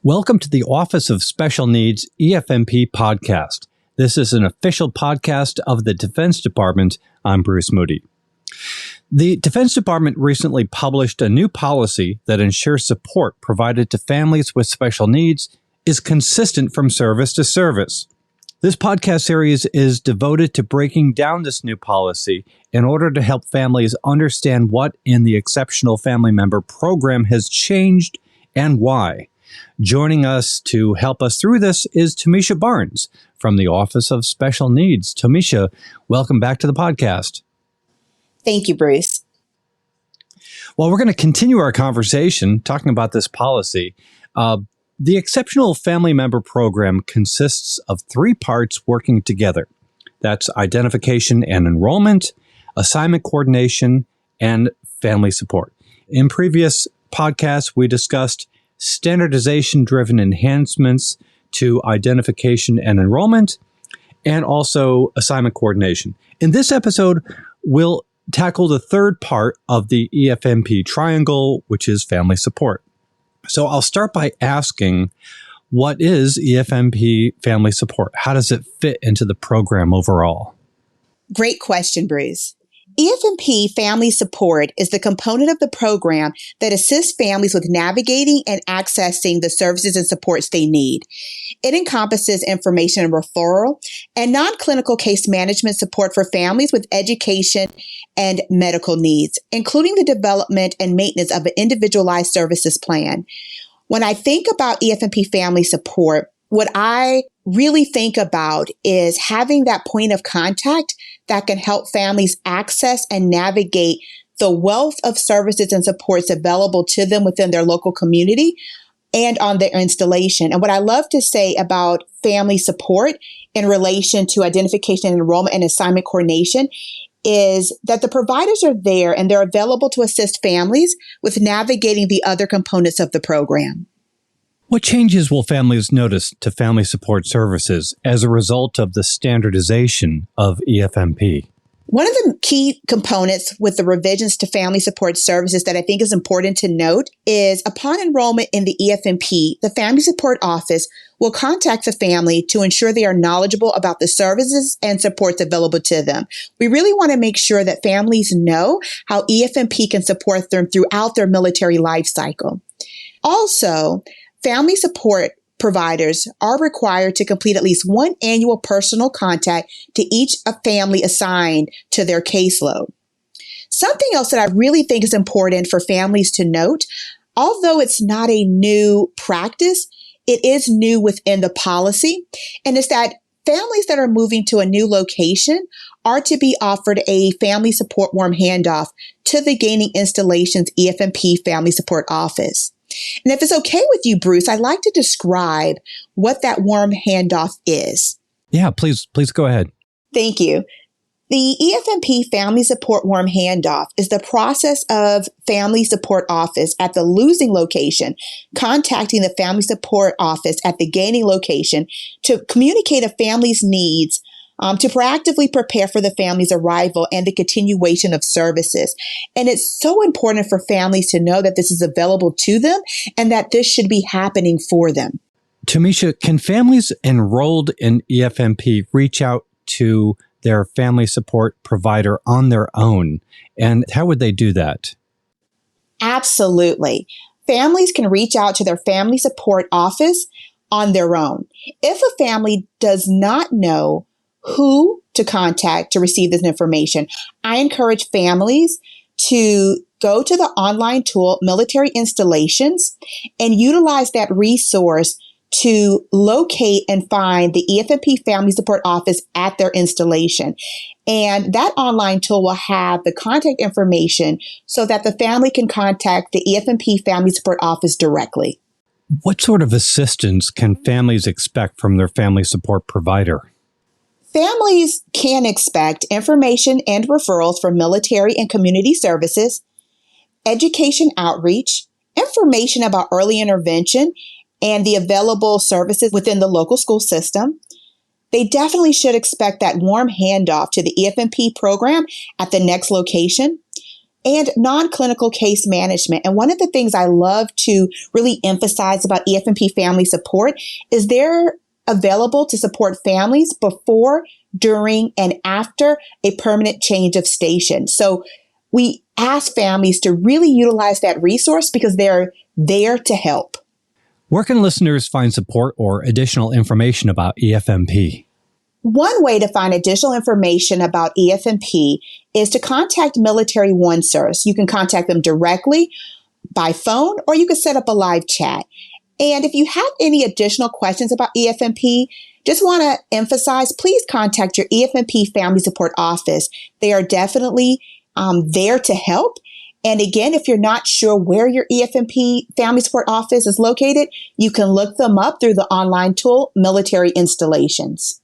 Welcome to the Office of Special Needs EFMP podcast. This is an official podcast of the Defense Department. I'm Bruce Moody. The Defense Department recently published a new policy that ensures support provided to families with special needs is consistent from service to service. This podcast series is devoted to breaking down this new policy in order to help families understand what in the Exceptional Family Member Program has changed and why. Joining us to help us through this is Tomeshia Barnes from the Office of Special Needs. Tomeshia, welcome back to the podcast. Thank you, Bruce. Well, we're going to continue our conversation talking about this policy. The Exceptional Family Member Program consists of three parts working together. That's identification and enrollment, assignment coordination, and family support. In previous podcasts, we discussed standardization-driven enhancements to identification and enrollment, and also assignment coordination. In this episode, we'll tackle the third part of the EFMP triangle, which is family support. So I'll start by asking, what is EFMP family support? How does it fit into the program overall? Great question, Bruce. EFMP Family Support is the component of the program that assists families with navigating and accessing the services and supports they need. It encompasses information and referral and nonclinical case management support for families with education and medical needs, including the development and maintenance of an individualized services plan. When I think about EFMP Family Support, what I really think about is having that point of contact that can help families access and navigate the wealth of services and supports available to them within their local community and on their installation. And what I love to say about family support in relation to identification and enrollment and assignment coordination is that the providers are there and they're available to assist families with navigating the other components of the program. What changes will families notice to family support services as a result of the standardization of EFMP? One of the key components with the revisions to family support services that I think is important to note is upon enrollment in the EFMP, the Family Support Office will contact the family to ensure they are knowledgeable about the services and supports available to them. We really want to make sure that families know how EFMP can support them throughout their military life cycle. Also, family support providers are required to complete at least one annual personal contact to each family assigned to their caseload. Something else that I really think is important for families to note, although it's not a new practice, it is new within the policy, and it's that families that are moving to a new location are to be offered a family support warm handoff to the Gaining Installations EFMP Family Support Office. And if it's okay with you, Bruce, I'd like to describe what that warm handoff is. Yeah, please go ahead. Thank you. The EFMP Family Support Warm Handoff is the process of Family Support Office at the losing location contacting the Family Support Office at the gaining location to communicate a family's needs, to proactively prepare for the family's arrival and the continuation of services. And it's so important for families to know that this is available to them and that this should be happening for them. Tomeshia, can families enrolled in EFMP reach out to their family support provider on their own? And how would they do that? Absolutely. Families can reach out to their family support office on their own. If a family does not know who to contact to receive this information, I encourage families to go to the online tool, Military Installations, and utilize that resource to locate and find the EFMP Family Support Office at their installation. And that online tool will have the contact information so that the family can contact the EFMP Family Support Office directly. What sort of assistance can families expect from their family support provider? Families can expect information and referrals from military and community services, education outreach, information about early intervention, and the available services within the local school system. They definitely should expect that warm handoff to the EFMP program at the next location. and non-clinical case management. And one of the things I love to really emphasize about EFMP Family Support is they're available to support families before, during, and after a permanent change of station. So we ask families to really utilize that resource because they're there to help. Where can listeners find support or additional information about EFMP? One way to find additional information about EFMP is to contact Military OneSource. You can contact them directly by phone, or you can set up a live chat. And if you have any additional questions about EFMP, just want to emphasize, please contact your EFMP Family Support Office. They are definitely there to help. And again, if you're not sure where your EFMP Family Support Office is located, you can look them up through the online tool, Military Installations.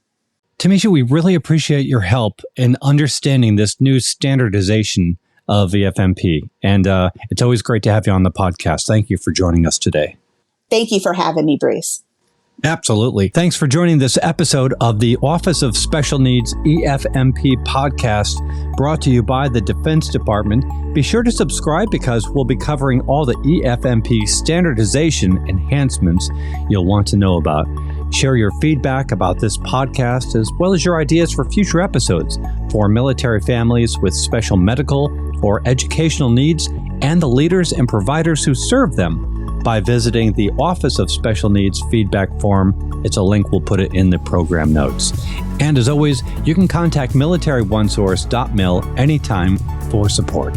Tomeshia, we really appreciate your help in understanding this new standardization of EFMP. And it's always great to have you on the podcast. Thank you for joining us today. Thank you for having me, Bruce. Absolutely. Thanks for joining this episode of the Office of Special Needs EFMP podcast, brought to you by the Defense Department. Be sure to subscribe because we'll be covering all the EFMP standardization enhancements you'll want to know about. Share your feedback about this podcast as well as your ideas for future episodes for military families with special medical or educational needs and the leaders and providers who serve them by visiting the Office of Special Needs feedback form. It's a link, we'll put it in the program notes. And as always, you can contact MilitaryOneSource.mil anytime for support.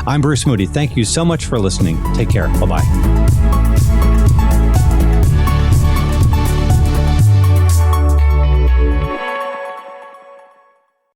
I'm Bruce Moody. Thank you so much for listening. Take care. Bye-bye.